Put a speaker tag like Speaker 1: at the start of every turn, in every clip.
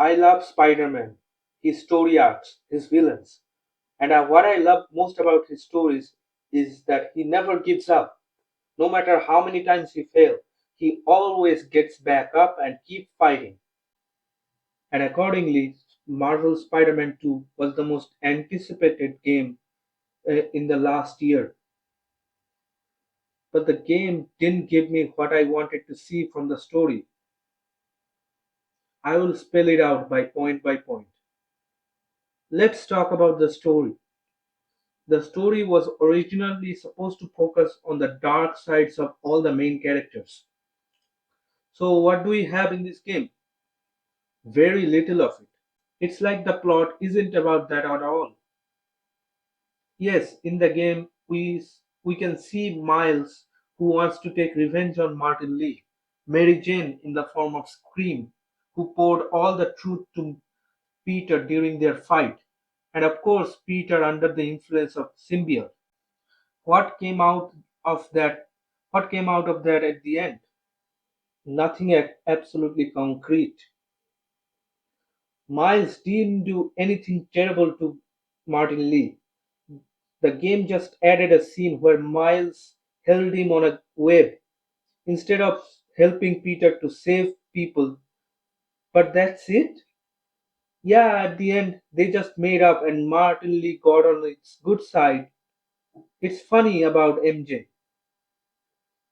Speaker 1: I love Spider-Man, his story arcs, his villains, and what I love most about his stories is that he never gives up. No matter how many times he fails, he always gets back up and keeps fighting. And accordingly, Marvel Spider-Man 2 was the most anticipated game in the last year. But the game didn't give me what I wanted to see from the story. I will spell it out by point. Let's talk about the story. The story was originally supposed to focus on the dark sides of all the main characters. So, what do we have in this game? Very little of it. It's like the plot isn't about that at all. Yes, in the game, we can see Miles who wants to take revenge on Martin Lee, Mary Jane in the form of Scream, who poured all the truth to Peter during their fight, and of course, Peter under the influence of symbiote. What came out of that? What came out of that at the end? Nothing absolutely concrete. Miles didn't do anything terrible to Martin Lee. The game just added a scene where Miles held him on a web instead of helping Peter to save people. But that's it? Yeah, at the end, they just made up and Martin Lee got on its good side. It's funny about MJ.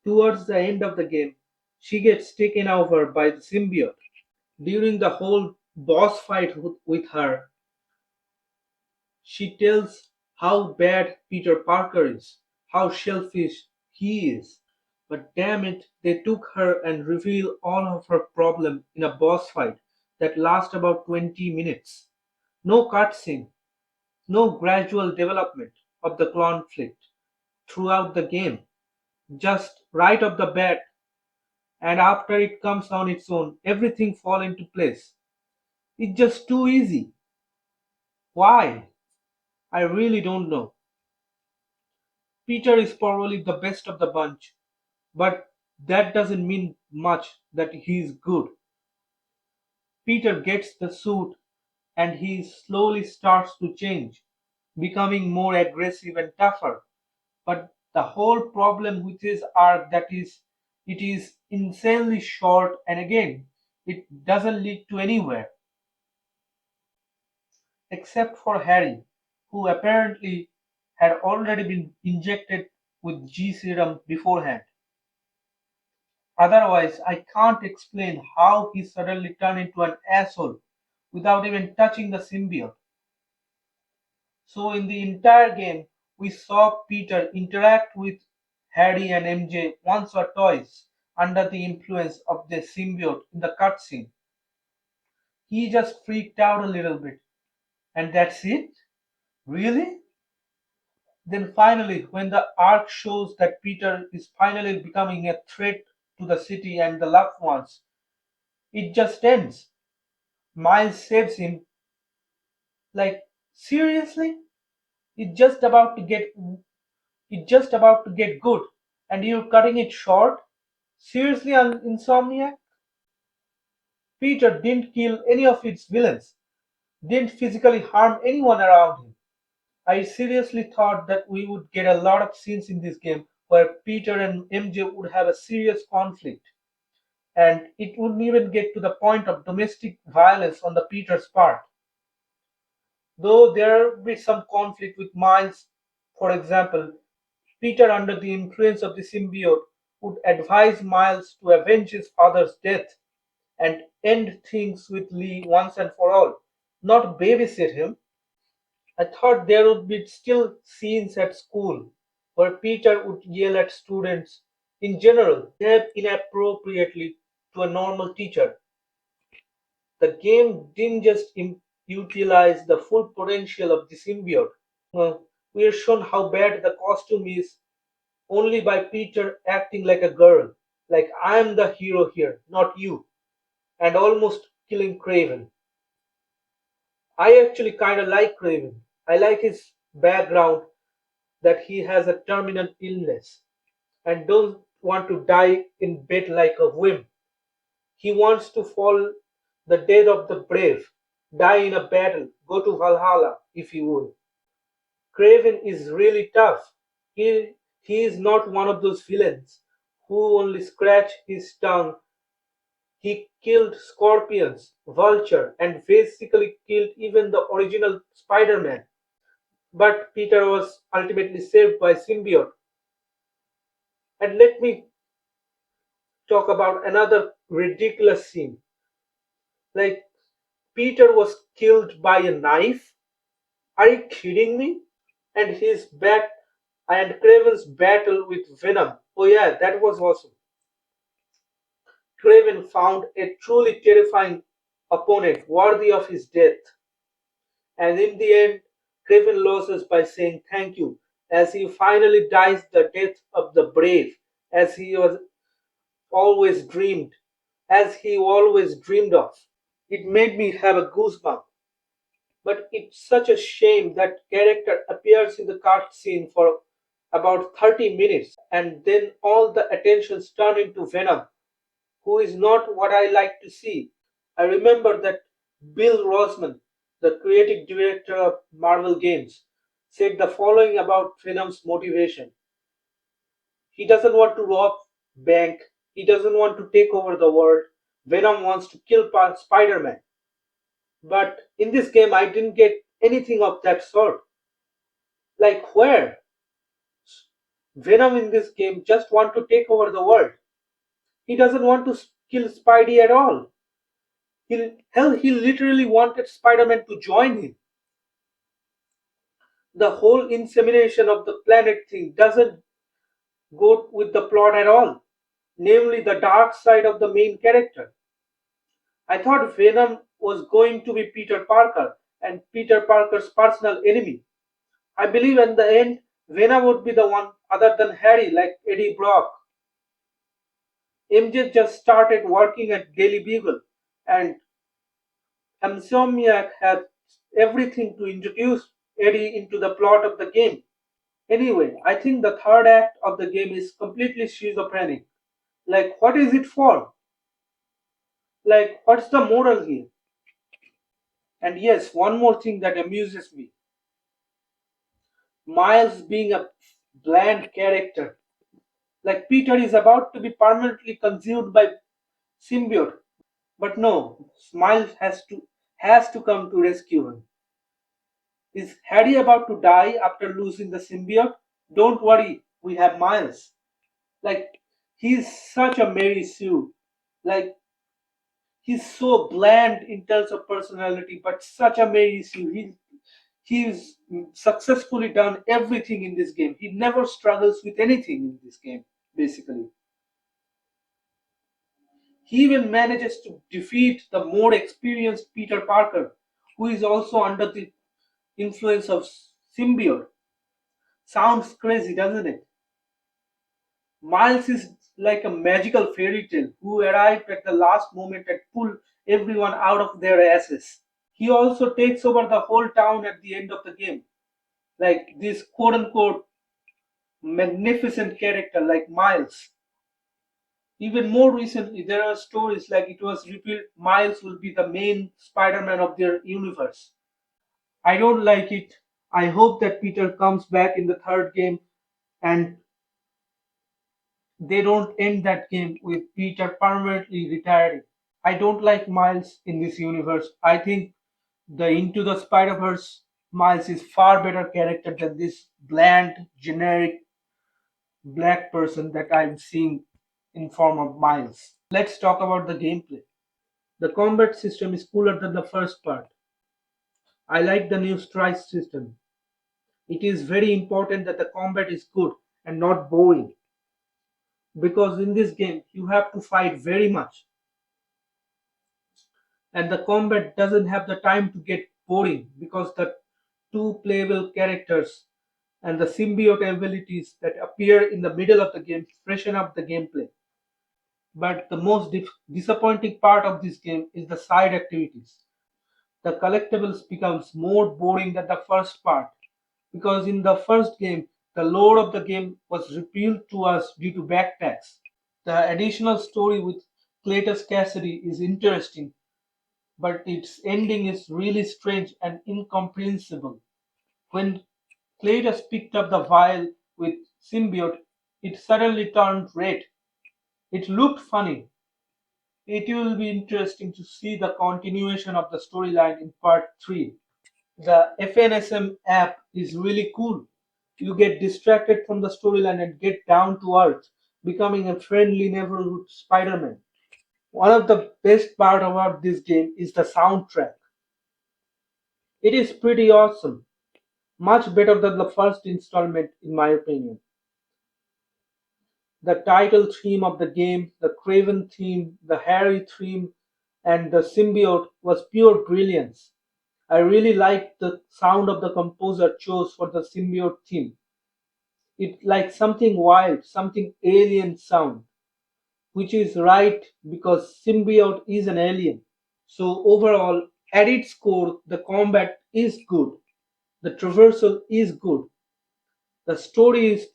Speaker 1: Towards the end of the game, she gets taken over by the symbiote. During the whole boss fight with her, she tells how bad Peter Parker is, how selfish he is. But damn it, they took her and reveal all of her problem in a boss fight that lasts about 20 minutes. No cutscene, no gradual development of the conflict throughout the game. Just right off the bat, and after it comes on its own, everything fall into place. It's just too easy. Why? I really don't know. Peter is probably the best of the bunch, but that doesn't mean much that he's good. Peter gets the suit and he slowly starts to change, becoming more aggressive and tougher. But the whole problem with his arc that is it is insanely short and again it doesn't lead to anywhere except for Harry, who apparently had already been injected with G serum beforehand. Otherwise, I can't explain how he suddenly turned into an asshole without even touching the symbiote. So, in the entire game, we saw Peter interact with Harry and MJ once or twice under the influence of the symbiote in the cutscene. He just freaked out a little bit, and that's it? Really? Then finally, when the arc shows that Peter is finally becoming a threat to the city and the loved ones, it just ends. Miles saves him. Like, seriously? It's just about to get it's just about to get good, and you're cutting it short? Seriously, Insomniac? Peter didn't kill any of its villains, didn't physically harm anyone around him. I seriously thought that we would get a lot of scenes in this game where Peter and MJ would have a serious conflict, and it wouldn't even get to the point of domestic violence on the Peter's part. Though there would be some conflict with Miles, for example, Peter, under the influence of the symbiote, would advise Miles to avenge his father's death and end things with Lee once and for all, not babysit him. I thought there would be still scenes at school where Peter would yell at students in general, behave inappropriately to a normal teacher. The game didn't just utilize the full potential of the symbiote. We are shown how bad the costume is only by Peter acting like a girl, like I'm the hero here, not you, and almost killing Kraven. I actually kinda like Kraven. I like his background that he has a terminal illness and don't want to die in bed like a whim. He wants to fall the death of the brave, die in a battle, go to Valhalla if you would. Kraven is really tough. He is not one of those villains who only scratch his tongue. He killed scorpions, vulture, and basically killed even the original Spider-Man. But Peter was ultimately saved by symbiote. And let me talk about another ridiculous scene. Like Peter was killed by a knife. Are you kidding me? And his bat and Kraven's battle with Venom. Oh yeah, that was awesome. Kraven found a truly terrifying opponent worthy of his death. And in the end, Kraven loses by saying thank you as he finally dies the death of the brave, as he was always dreamed, as he always dreamed of. It made me have a goosebump. But it's such a shame that character appears in the cutscene for about 30 minutes and then all the attentions turn into Venom, who is not what I like to see. I remember that Bill Rosman, the creative director of Marvel Games, said the following about Venom's motivation. He doesn't want to rob bank, he doesn't want to take over the world. Venom wants to kill Spider-Man. But in this game I didn't get anything of that sort. Like where? Venom in this game just want to take over the world. He doesn't want to kill Spidey at all. He literally wanted Spider-Man to join him. The whole insemination of the planet thing doesn't go with the plot at all, namely the dark side of the main character. I thought Venom was going to be Peter Parker and Peter Parker's personal enemy. I believe in the end, Venom would be the one other than Harry, like Eddie Brock. MJ just started working at Daily Bugle, and Insomniac had everything to introduce Eddie into the plot of the game. Anyway, I think the third act of the game is completely schizophrenic. Like, what is it for? Like, what's the moral here? And yes, one more thing that amuses me, Miles being a bland character. Like, Peter is about to be permanently consumed by symbiote, but no, Miles has to come to rescue him. Is Harry about to die after losing the symbiote? Don't worry, we have Miles. Like, he's such a Mary Sue. Like, he's so bland in terms of personality, but such a Mary Sue. He's successfully done everything in this game. He never struggles with anything in this game, basically. He even manages to defeat the more experienced Peter Parker, who is also under the influence of symbiote. Sounds crazy, doesn't it? Miles is like a magical fairy tale who arrived at the last moment and pulled everyone out of their asses. He also takes over the whole town at the end of the game. Like this quote unquote magnificent character like Miles. Even more recently, there are stories like it was revealed Miles will be the main Spider Man of their universe. I don't like it. I hope that Peter comes back in the third game and they don't end that game with Peter permanently retiring. I don't like Miles in this universe. I think the Into the Spider Verse Miles is far better character than this bland, generic black person that I'm seeing in form of Miles. Let's talk about the gameplay. The combat system is cooler than the first part. I like the new strike system. It is very important that the combat is good and not boring because in this game you have to fight very much and the combat doesn't have the time to get boring because the two playable characters and the symbiote abilities that appear in the middle of the game freshen up the gameplay. But the most disappointing part of this game is the side activities. The collectibles becomes more boring than the first part because in the first game the lore of the game was revealed to us due to backpacks. The additional story with Cletus Cassidy is interesting, but its ending is really strange and incomprehensible. When Cletus picked up the vial with symbiote, it suddenly turned red. It looked funny. It will be interesting to see the continuation of the storyline in part 3. The FNSM app is really cool. You get distracted from the storyline and get down to earth, becoming a friendly neighborhood Spider-Man. One of the best part about this game is the soundtrack. It is pretty awesome, much better than the first installment in my opinion. The title theme of the game, the Kraven theme, the Harry theme, and the symbiote was pure brilliance. I really liked the sound of the composer chose for the symbiote theme. It like something wild, something alien sound, which is right because symbiote is an alien. So overall, at its core, the combat is good, the traversal is good. The story is,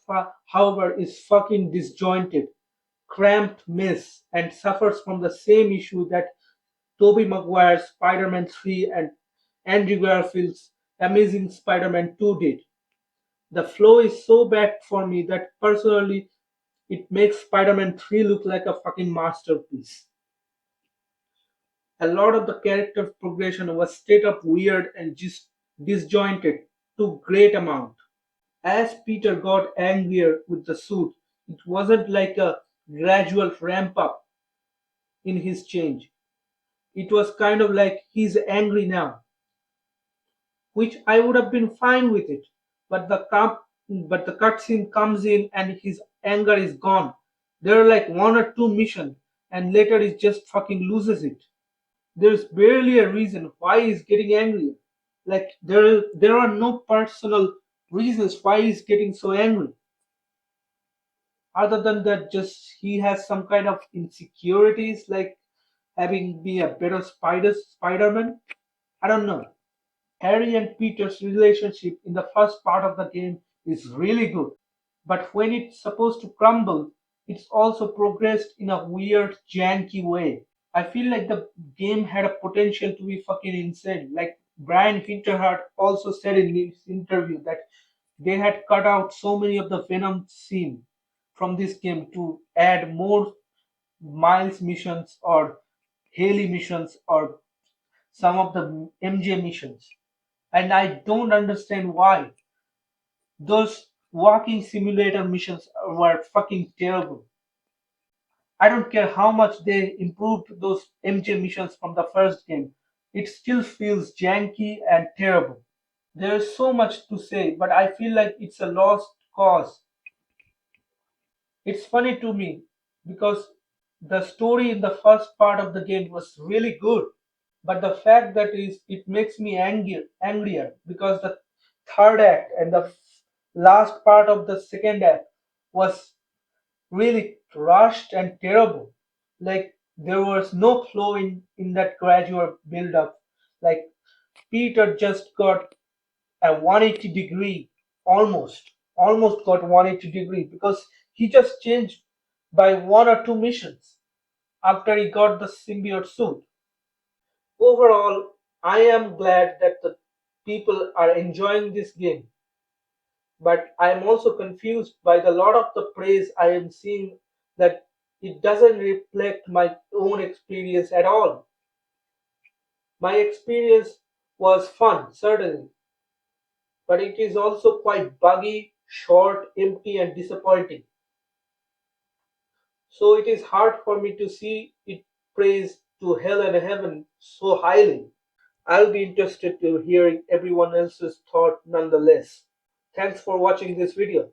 Speaker 1: however, is fucking disjointed, cramped mess, and suffers from the same issue that Tobey Maguire's Spider-Man 3 and Andrew Garfield's Amazing Spider-Man 2 did. The flow is so bad for me that personally it makes Spider-Man 3 look like a fucking masterpiece. A lot of the character progression was straight up weird and just disjointed to great amount. As Peter got angrier with the suit, it wasn't like a gradual ramp up in his change. It was kind of like he's angry now, which I would have been fine with it. But but the cutscene comes in and his anger is gone. There are like one or two missions, and later he just fucking loses it. There's barely a reason why he's getting angry. Like there are no personal reasons why he's getting so angry. Other than that, just he has some kind of insecurities, like having be a better Spider-Man. I don't know. Harry and Peter's relationship in the first part of the game is really good, but when it's supposed to crumble, it's also progressed in a weird, janky way. I feel like the game had a potential to be fucking insane. Like Brian Hinterhart also said in his interview that they had cut out so many of the Venom scene from this game to add more Miles missions or Haley missions or some of the MJ missions. And I don't understand why. Those walking simulator missions were fucking terrible. I don't care how much they improved those MJ missions from the first game. It still feels janky and terrible. There is so much to say, but I feel like it's a lost cause. It's funny to me because the story in the first part of the game was really good. But the fact that is it makes me angrier because the third act and the last part of the second act was really rushed and terrible. Like there was no flow in that gradual build up. Like Peter just got a 180 degree almost got 180 degree because he just changed by one or two missions after he got the symbiote suit. Overall, I am glad that the people are enjoying this game, but I am also confused by the lot of the praise I am seeing that it doesn't reflect my own experience at all. My experience was fun, certainly, but it is also quite buggy, short, empty, and disappointing. So it is hard for me to see it praised to hell and heaven so highly. I'll be interested to hearing everyone else's thought nonetheless. Thanks for watching this video.